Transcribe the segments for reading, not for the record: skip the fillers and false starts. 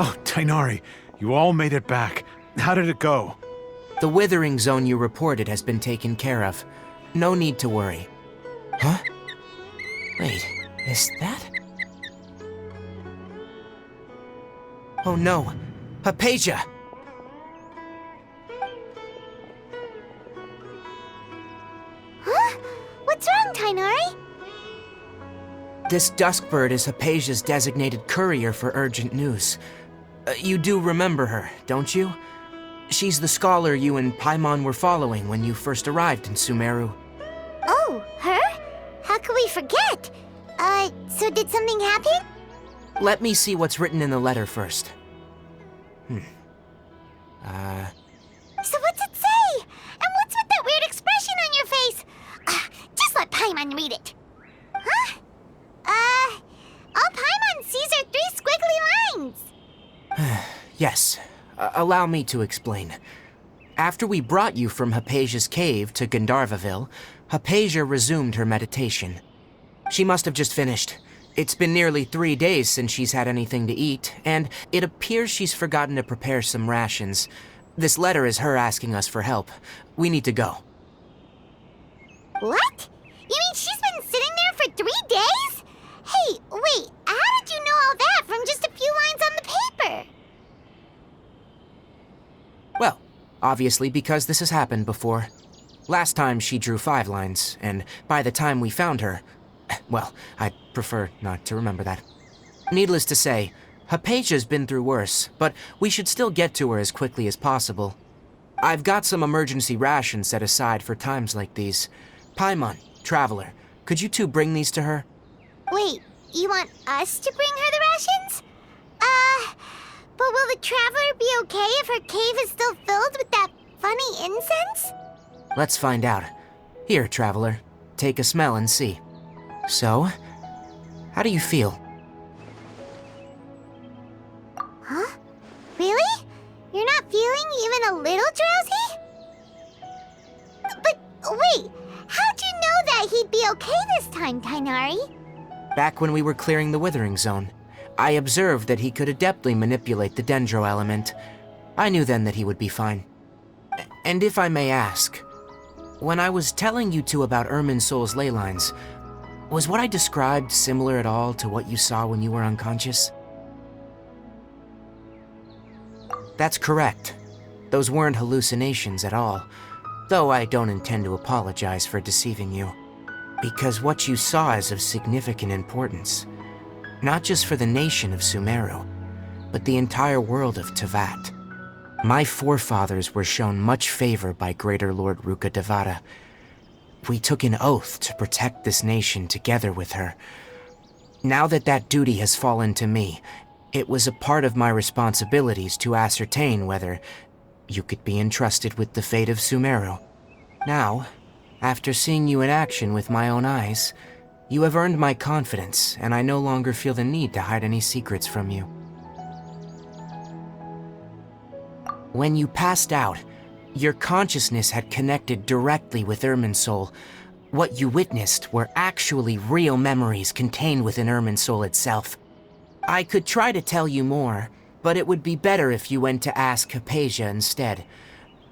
Oh, Tainari, you all made it back. How did it go? The withering zone you reported has been taken care of. No need to worry. Huh? Wait, is that? Oh no, Hypatia! Huh? What's wrong, Tainari? This Duskbird is Hypatia's designated courier for urgent news. You do remember her, don't you? She's the scholar you and Paimon were following when you first arrived in Sumeru. Oh, her? How could we forget? So did something happen? Let me see what's written in the letter first. So what's it say? And what's with that weird expression on your face? Just let Paimon read it. Huh? All Paimon sees are 3 squiggly lines. Yes, allow me to explain. After we brought you from Hypatia's cave to Gandharvaville, Hypatia resumed her meditation. She must have just finished. It's been nearly 3 days since she's had anything to eat, and it appears she's forgotten to prepare some rations. This letter is her asking us for help. We need to go. What? You mean she's been sitting there for 3 days? Hey, wait, how did you know all that from just a few lines on the paper? Well, obviously because this has happened before. Last time she drew 5 lines, and by the time we found her, well, I'd prefer not to remember that. Needless to say, Hypatia's been through worse, but we should still get to her as quickly as possible. I've got some emergency rations set aside for times like these. Paimon, Traveler, could you two bring these to her? Wait, you want us to bring her the rations? But will the Traveler be okay if her cave is still filled with that funny incense? Let's find out. Here, Traveler, take a smell and see. So, how do you feel? Huh? Really? You're not feeling even a little drowsy? But wait, how'd you know that he'd be okay this time, Tainari? Back when we were clearing the Withering Zone, I observed that he could adeptly manipulate the Dendro element. I knew then that he would be fine. And if I may ask, when I was telling you two about Irminsul's ley lines, was what I described similar at all to what you saw when you were unconscious? That's correct. Those weren't hallucinations at all, though I don't intend to apologize for deceiving you. Because what you saw is of significant importance, not just for the nation of Sumeru, but the entire world of Teyvat. My forefathers were shown much favor by Greater Lord Rukkhadevata. We took an oath to protect this nation together with her. Now that that duty has fallen to me, it was a part of my responsibilities to ascertain whether you could be entrusted with the fate of Sumeru. Now, after seeing you in action with my own eyes, you have earned my confidence, and I no longer feel the need to hide any secrets from you. When you passed out, your consciousness had connected directly with Irminsul. What you witnessed were actually real memories contained within Irminsul itself. I could try to tell you more, but it would be better if you went to ask Hypatia instead.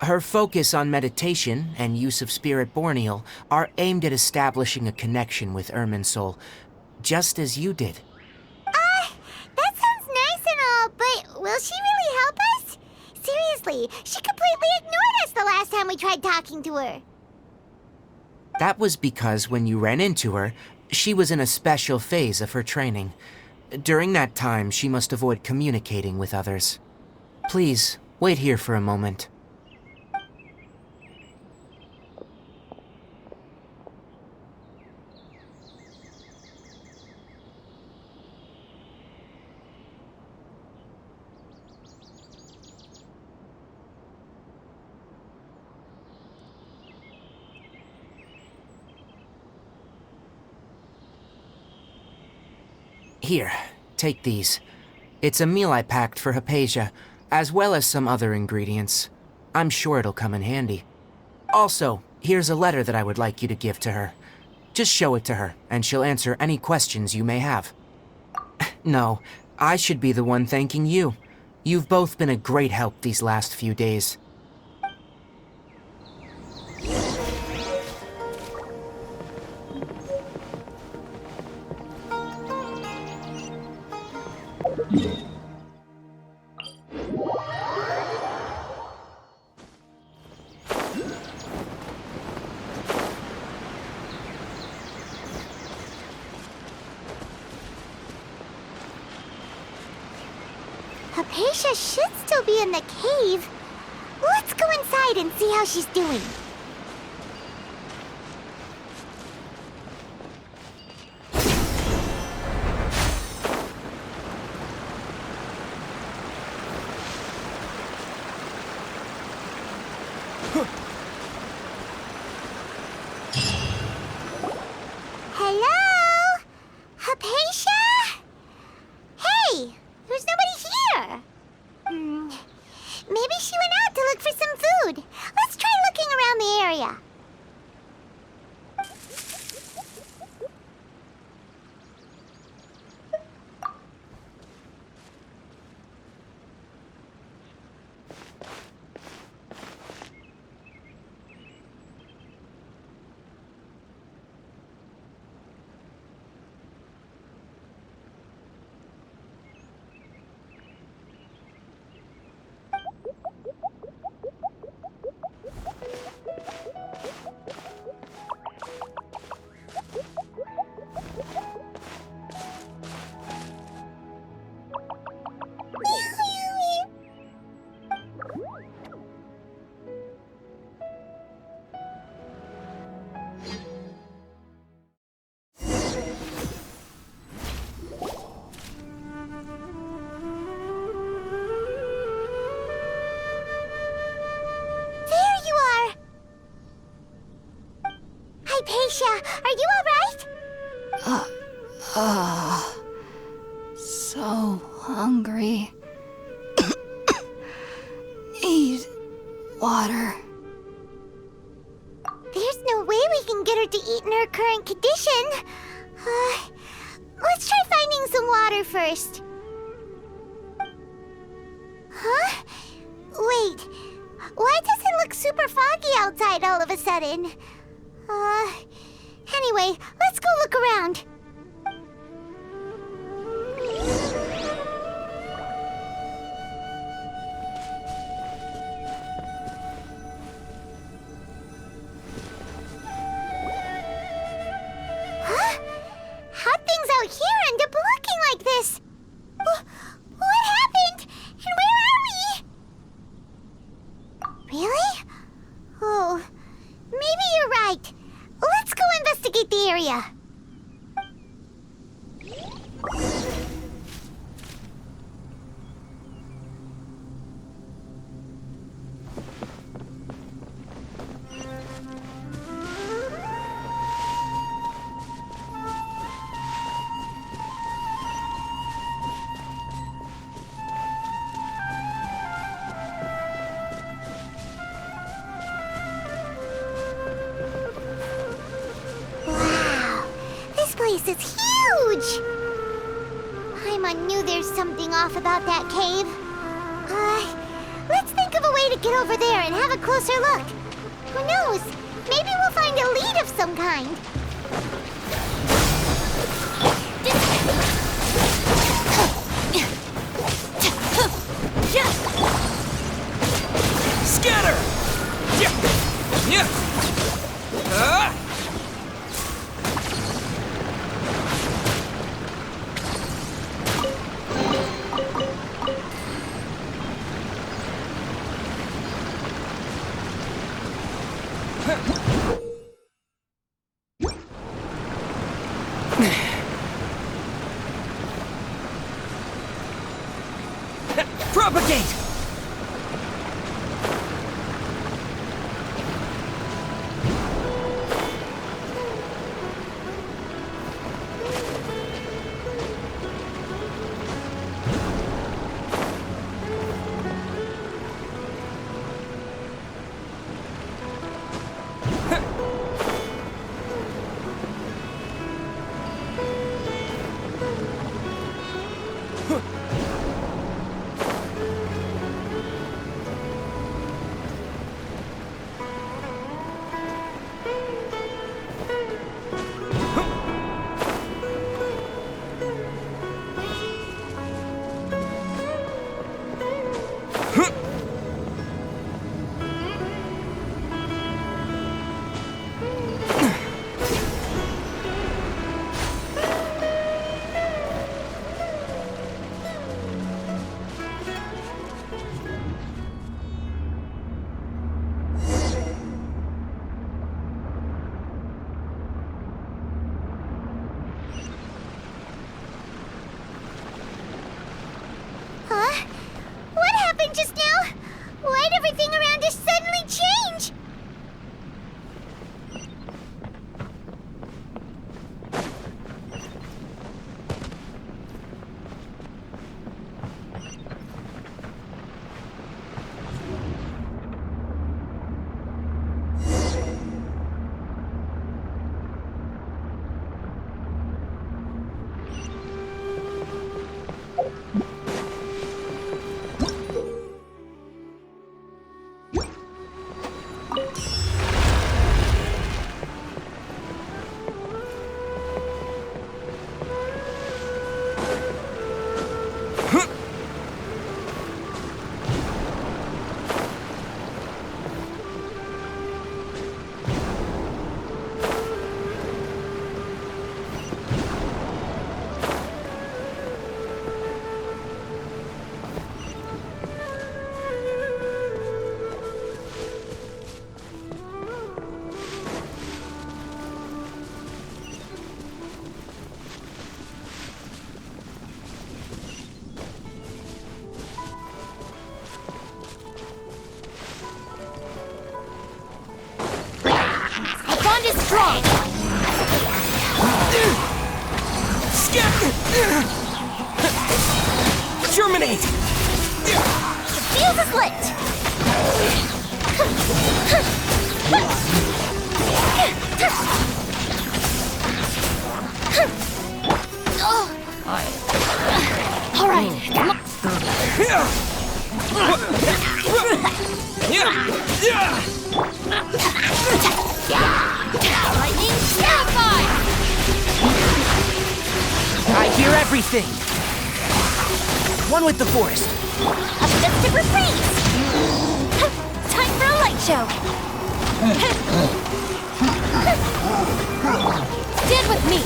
Her focus on meditation and use of Spirit Borneal are aimed at establishing a connection with Irminsul, just as you did. That sounds nice and all, but will she really help us? Seriously, she completely ignored us the last time we tried talking to her. That was because when you ran into her, she was in a special phase of her training. During that time, she must avoid communicating with others. Please, wait here for a moment. Here, take these. It's a meal I packed for Hypatia, as well as some other ingredients. I'm sure it'll come in handy. Also, here's a letter that I would like you to give to her. Just show it to her, and she'll answer any questions you may have. No, I should be the one thanking you. You've both been a great help these last few days. Hypatia should still be in the cave. Let's go inside and see how she's doing. Hello? Hypatia? Hey, there's nobody here. Maybe she went out to look for some food. Let's try looking around the area. Hypatia, are you alright? So hungry. Need water. There's no way we can get her to eat in her current condition. Let's try finding some water first. Huh? Wait, why does it look super foggy outside all of a sudden? Anyway, let's go look around. Huh? How'd things out here end up looking like this? What happened? And where are we? Really? Oh, maybe you're right. Let's go investigate the area. This place is huge! Paimon knew there's something off about that cave. Let's think of a way to get over there and have a closer look. Who knows? Maybe we'll find a lead of some kind. Scatter! Propagate! happened just now? Why'd everything around us suddenly change? Bond is strong! Germinate! The fuse is lit! Alright, come on. Lightning Snapfire! I hear everything! One with the forest. A festive reprise! Time for a light show! Stand with me!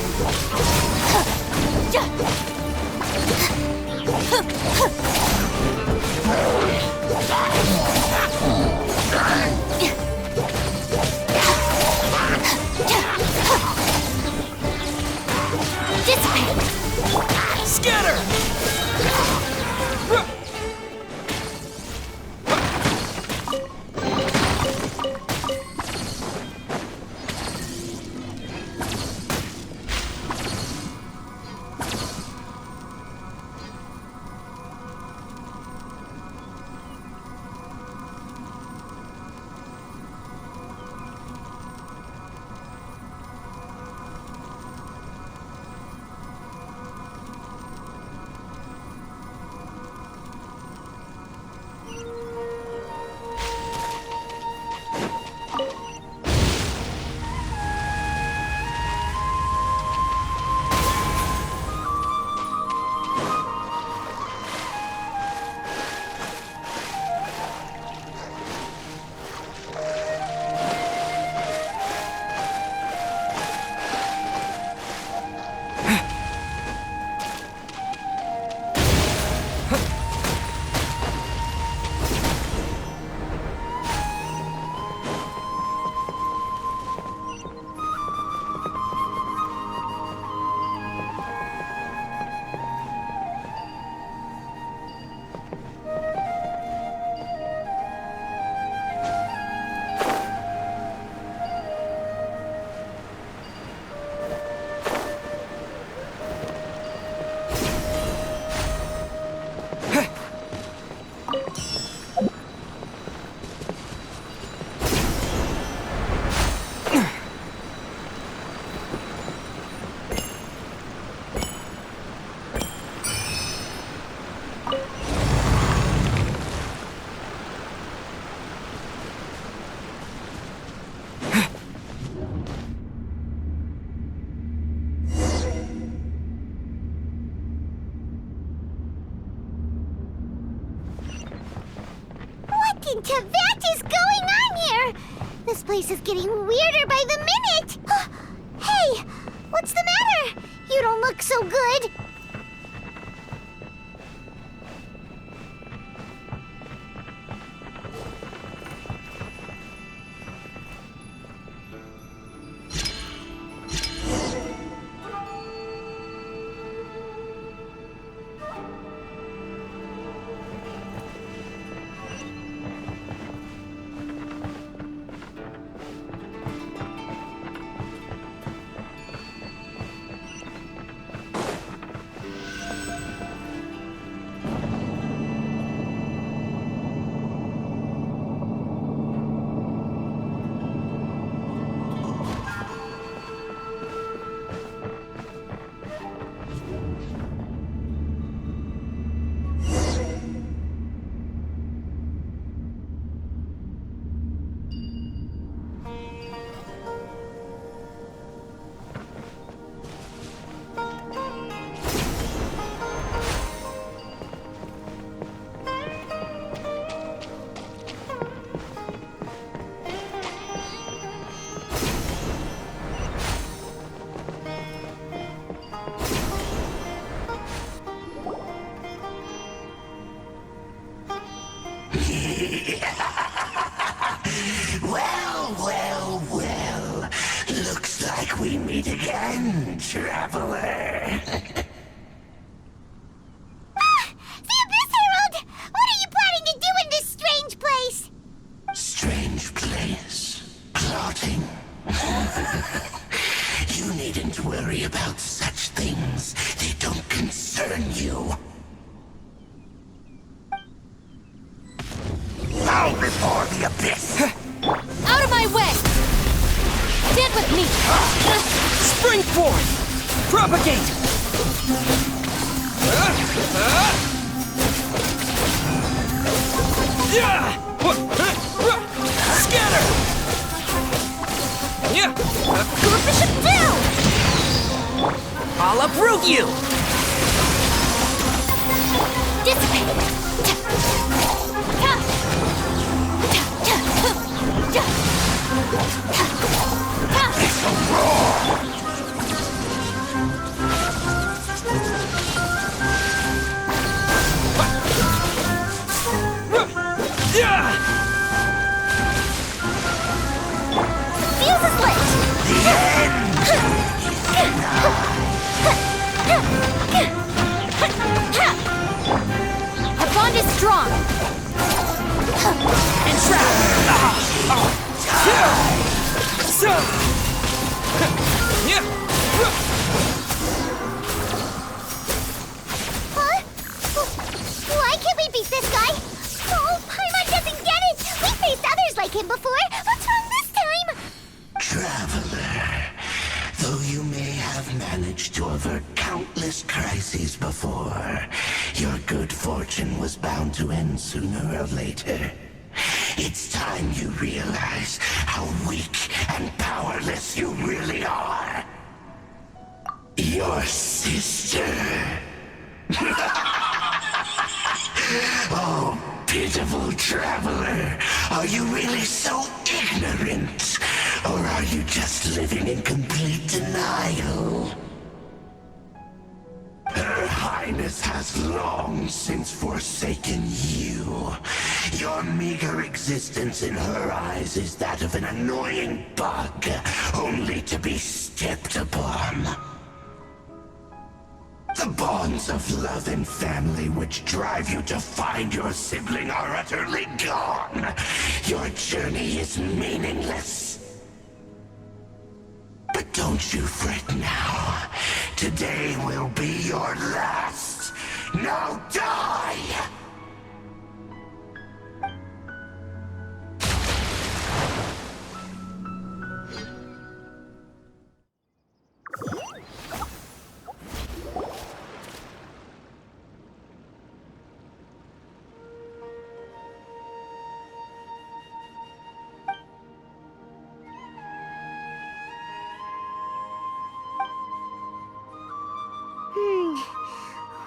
Dissipate! Scatter! Into that is going on here? This place is getting weirder by the minute! Hey, what's the matter? You don't look so good. meet again, traveler. The Abyss Herald! What are you planning to do in this strange place? Strange place. Plotting. You needn't worry about such things. They don't concern you. Bow before the abyss! Out of my way! Stand with me! Spring forth! Propagate! Scatter! Bishop Bill! I'll uproot you! Dissipate! Fuse is lit! Our bond is strong! Huh? Why can't we beat this guy? Oh, Paimon doesn't get it! We faced others like him before! What's wrong this time? Traveler, though you may have managed to avert countless crises before, your good fortune was bound to end sooner or later. It's time you realize how weak and powerless you really are. Your sister. Oh, pitiful traveler. Are you really so ignorant? Or are you just living in complete denial? Her Highness has long since forsaken you. Your meager existence in her eyes is that of an annoying bug, only to be stepped upon. The bonds of love and family which drive you to find your sibling are utterly gone. Your journey is meaningless. But don't you fret now. Today will be your last. Now die!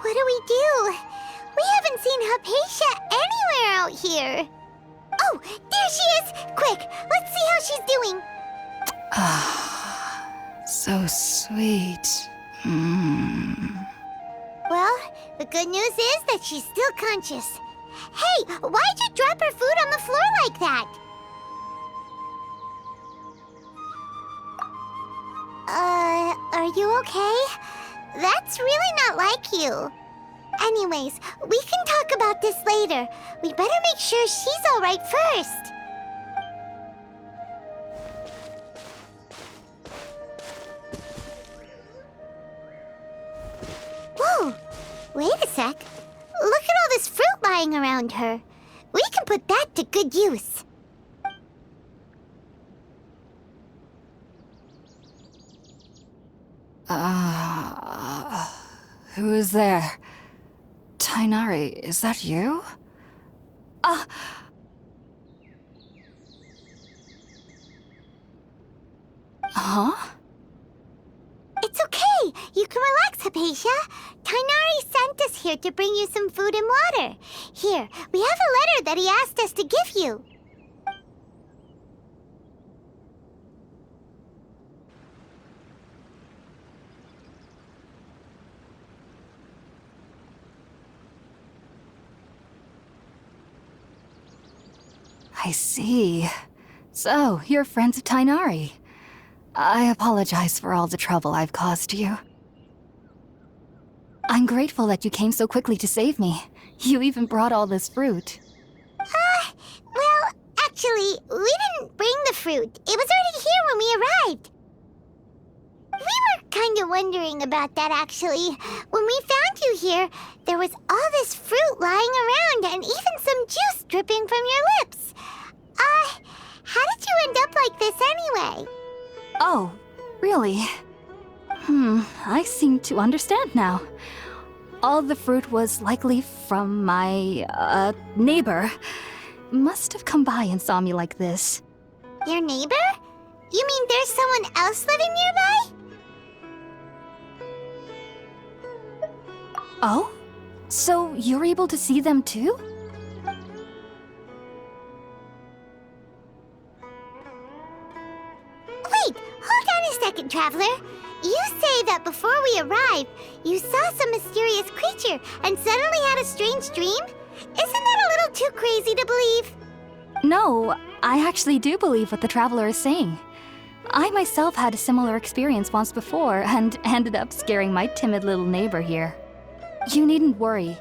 What do we do? We haven't seen Hypatia anywhere out here. Oh, there she is! Quick, let's see how she's doing. So sweet. Well, the good news is that she's still conscious. Hey, why'd you drop her food on the floor like that? Are you okay? That's really not like you. Anyways, we can talk about this later. We better make sure she's alright first. Whoa! Wait a sec. Look at all this fruit lying around her. We can put that to good use. Who is there? Tainari, is that you? Huh? It's okay. You can relax, Hypatia. Tainari sent us here to bring you some food and water. Here, we have a letter that he asked us to give you. I see. So, you're friends of Tainari. I apologize for all the trouble I've caused you. I'm grateful that you came so quickly to save me. You even brought all this fruit. Well, actually, we didn't bring the fruit. It was already here when we arrived. We were kind of wondering about that, actually. When we found you here, there was all this fruit lying around and even some juice dripping from your lips. How did you end up like this anyway? Oh, really? I seem to understand now. All the fruit was likely from my, neighbor. Must have come by and saw me like this. Your neighbor? You mean there's someone else living nearby? Oh? So you're able to see them too? Wait, hold on a second, Traveler. You say that before we arrived, you saw some mysterious creature and suddenly had a strange dream? Isn't that a little too crazy to believe? No, I actually do believe what the traveler is saying. I myself had a similar experience once before and ended up scaring my timid little neighbor here. You needn't worry.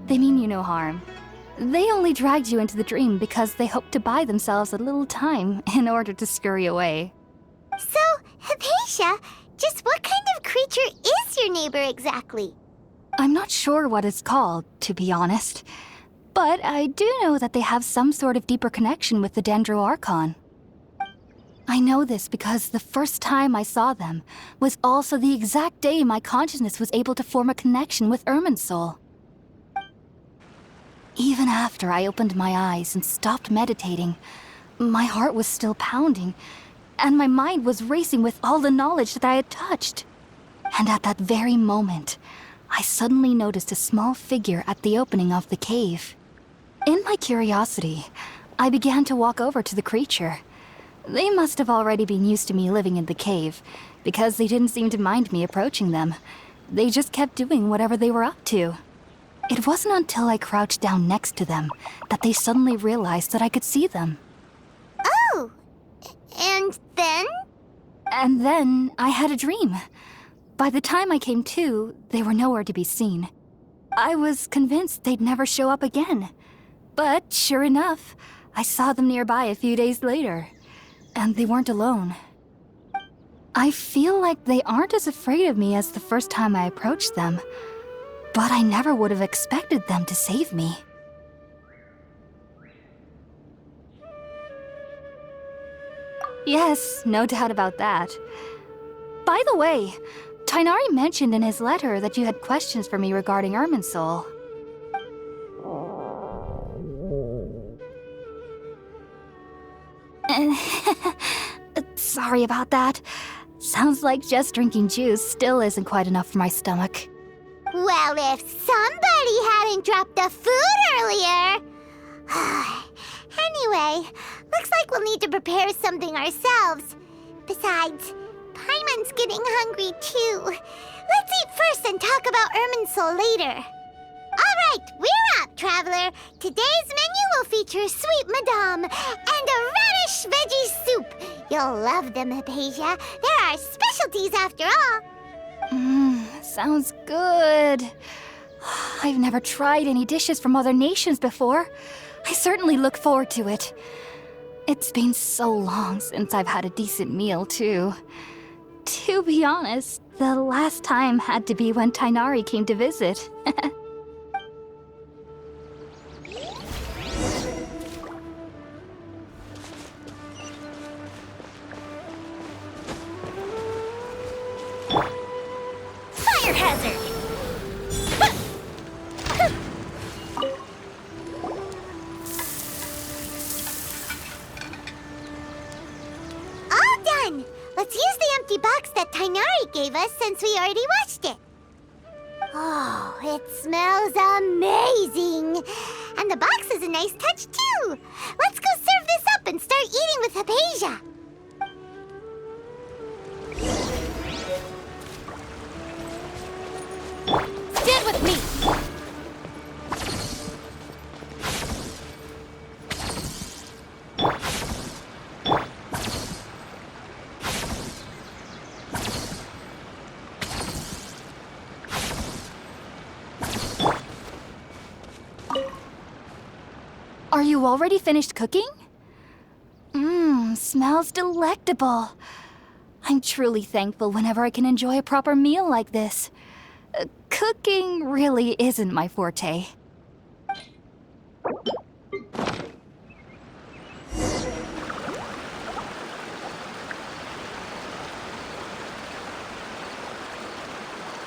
They mean you no harm. They only dragged you into the dream because they hoped to buy themselves a little time in order to scurry away. So, Hypatia, just what kind of creature is your neighbor exactly? I'm not sure what it's called, to be honest. But I do know that they have some sort of deeper connection with the Dendroarchon. I know this because the first time I saw them was also the exact day my consciousness was able to form a connection with Irminsul. Even after I opened my eyes and stopped meditating, my heart was still pounding, and my mind was racing with all the knowledge that I had touched. And at that very moment, I suddenly noticed a small figure at the opening of the cave. In my curiosity, I began to walk over to the creature. They must have already been used to me living in the cave, because they didn't seem to mind me approaching them. They just kept doing whatever they were up to. It wasn't until I crouched down next to them that they suddenly realized that I could see them. Oh, and then? And then I had a dream. By the time I came to, they were nowhere to be seen. I was convinced they'd never show up again. But sure enough, I saw them nearby a few days later. And they weren't alone. I feel like they aren't as afraid of me as the first time I approached them. But I never would have expected them to save me. Yes, no doubt about that. By the way, Tighnari mentioned in his letter that you had questions for me regarding Irminsul. Sorry about that. Sounds like just drinking juice still isn't quite enough for my stomach. Well, if somebody hadn't dropped the food earlier... Anyway, looks like we'll need to prepare something ourselves. Besides, Paimon's getting hungry too. Let's eat first and talk about Irminsul later. All right, we're up, Traveler. Today's menu will feature sweet madame and a radish veggie soup. You'll love them, Hypatia. They're our specialties after all. Sounds good. I've never tried any dishes from other nations before. I certainly look forward to it. It's been so long since I've had a decent meal, too. To be honest, the last time had to be when Tighnari came to visit. Fire hazard! All done! Let's use the empty box that Tighnari gave us since we already washed it. Oh, it smells amazing! And the box is a nice touch, too! Let's go serve this up and start eating with Hypatia! Stand with me! you already finished cooking? Smells delectable. I'm truly thankful whenever I can enjoy a proper meal like this. Cooking really isn't my forte.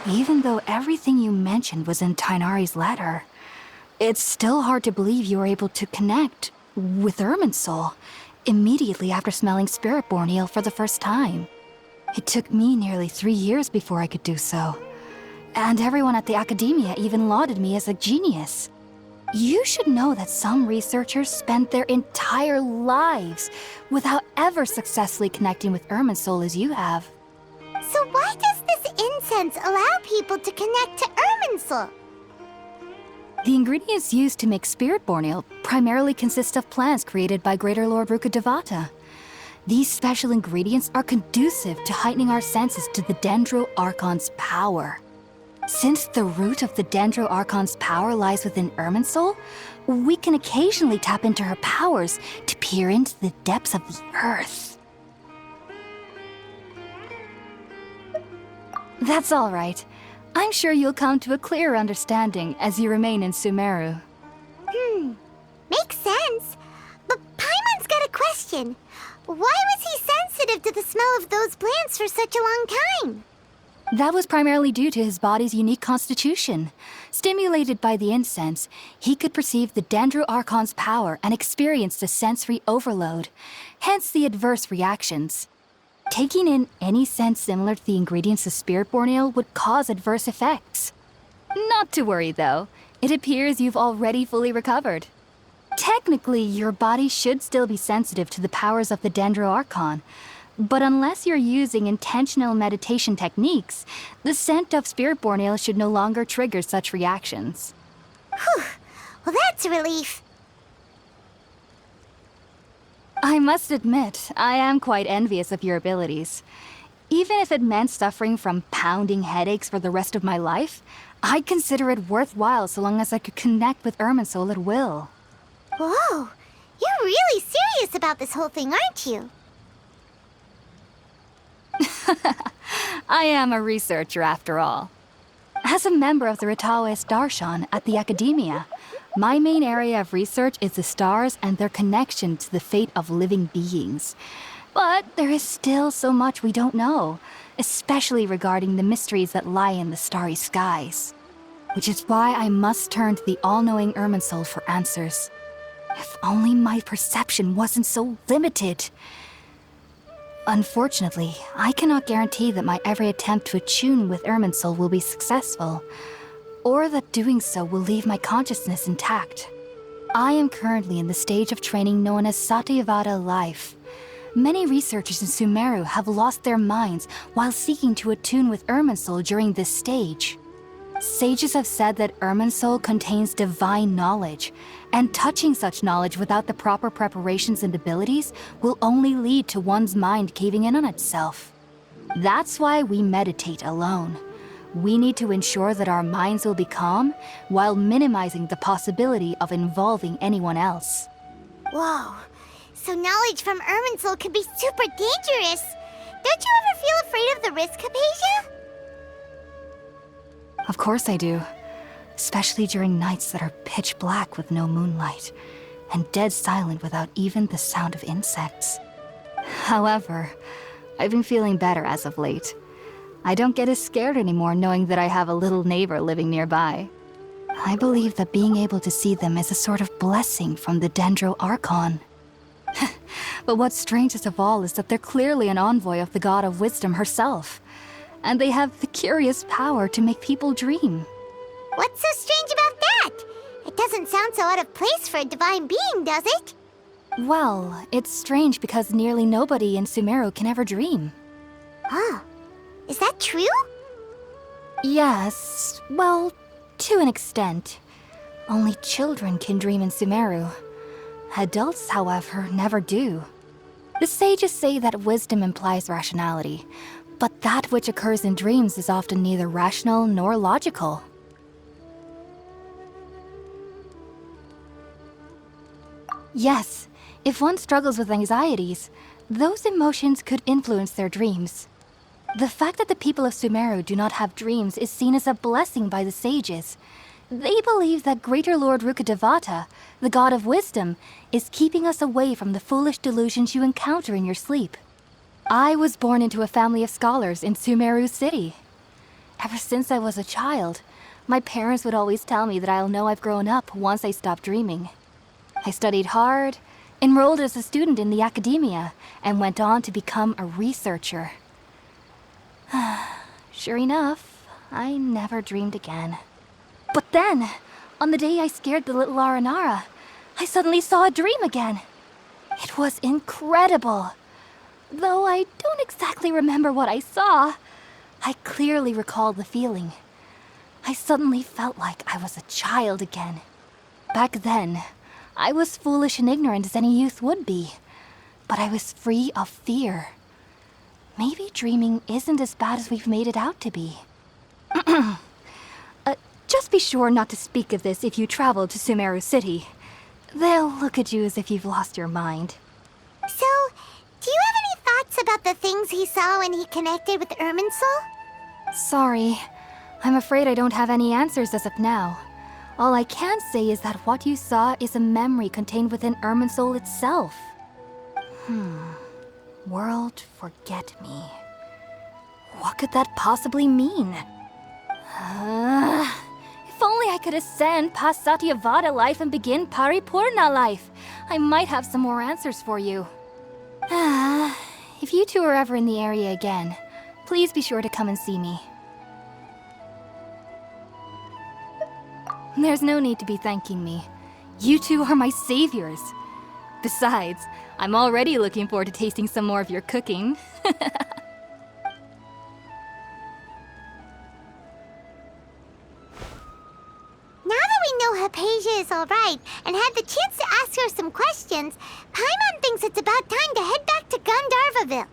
Even though everything you mentioned was in Tainari's letter, it's still hard to believe you were able to connect with Irminsul immediately after smelling Spiritborn Ale for the first time. It took me nearly 3 years before I could do so. And everyone at the Academia even lauded me as a genius. You should know that some researchers spend their entire lives without ever successfully connecting with Irminsul as you have. So why does this incense allow people to connect to Irminsul? The ingredients used to make Spiritborn Ale primarily consist of plants created by Greater Lord Rukkhadevata. These special ingredients are conducive to heightening our senses to the Dendro Archon's power. Since the root of the Dendro Archon's power lies within Irminsul, we can occasionally tap into her powers to peer into the depths of the earth. That's all right. I'm sure you'll come to a clearer understanding as you remain in Sumeru. Makes sense. But Paimon's got a question. Why was he sensitive to the smell of those plants for such a long time? That was primarily due to his body's unique constitution. Stimulated by the incense, he could perceive the Dendro Archon's power and experience the sensory overload, hence the adverse reactions. Taking in any scent similar to the ingredients of Spiritborn Ale would cause adverse effects. Not to worry, though. It appears you've already fully recovered. Technically, your body should still be sensitive to the powers of the Dendro Archon, but unless you're using intentional meditation techniques, the scent of Spiritborn Ale should no longer trigger such reactions. Whew. Well, that's a relief. I must admit, I am quite envious of your abilities. Even if it meant suffering from pounding headaches for the rest of my life, I'd consider it worthwhile so long as I could connect with Irminsul at will. Whoa, you're really serious about this whole thing, aren't you? I am a researcher after all. As a member of the Ritaoist Darshan at the Academia, my main area of research is the stars and their connection to the fate of living beings. But there is still so much we don't know, especially regarding the mysteries that lie in the starry skies. Which is why I must turn to the all-knowing Irminsul for answers. If only my perception wasn't so limited. Unfortunately, I cannot guarantee that my every attempt to attune with Irminsul will be successful, or that doing so will leave my consciousness intact. I am currently in the stage of training known as Satyavada life. Many researchers in Sumeru have lost their minds while seeking to attune with Irminsul during this stage. Sages have said that Irminsul contains divine knowledge, and touching such knowledge without the proper preparations and abilities will only lead to one's mind caving in on itself. That's why we meditate alone. We need to ensure that our minds will be calm while minimizing the possibility of involving anyone else. Whoa, so knowledge from Irminsul can be super dangerous. Don't you ever feel afraid of the risk, Hypatia? Of course I do. Especially during nights that are pitch black with no moonlight, and dead silent without even the sound of insects. However, I've been feeling better as of late. I don't get as scared anymore knowing that I have a little neighbor living nearby. I believe that being able to see them is a sort of blessing from the Dendro Archon. But what's strangest of all is that they're clearly an envoy of the God of Wisdom herself, and they have the curious power to make people dream. What's so strange about that? It doesn't sound so out of place for a divine being, does it? Well, it's strange because nearly nobody in Sumeru can ever dream. Oh, is that true? Yes, well, to an extent. Only children can dream in Sumeru. Adults, however, never do. The sages say that wisdom implies rationality, but that which occurs in dreams is often neither rational nor logical. Yes, if one struggles with anxieties, those emotions could influence their dreams. The fact that the people of Sumeru do not have dreams is seen as a blessing by the sages. They believe that Greater Lord Rukkhadevata, the god of wisdom, is keeping us away from the foolish delusions you encounter in your sleep. I was born into a family of scholars in Sumeru City. Ever since I was a child, my parents would always tell me that I'll know I've grown up once I stop dreaming. I studied hard, enrolled as a student in the academia, and went on to become a researcher. Sure enough, I never dreamed again. But then, on the day I scared the little Aranara, I suddenly saw a dream again. It was incredible. Though I don't exactly remember what I saw, I clearly recall the feeling. I suddenly felt like I was a child again. Back then, I was foolish and ignorant as any youth would be, but I was free of fear. Maybe dreaming isn't as bad as we've made it out to be. Just be sure not to speak of this if you travel to Sumeru City. They'll look at you as if you've lost your mind. So, do you have any thoughts about the things he saw when he connected with Irminsul? Sorry. I'm afraid I don't have any answers as of now. All I can say is that what you saw is a memory contained within Irminsul itself. World forget me. What could that possibly mean? If only I could ascend past Satyavada life and begin Paripurna life, I might have some more answers for you. If you two are ever in the area again, please be sure to come and see me. There's no need to be thanking me. You two are my saviors. Besides, I'm already looking forward to tasting some more of your cooking. Now that we know Hypatia is alright and had the chance to ask her some questions, Paimon thinks it's about time to head back to Gandharvaville.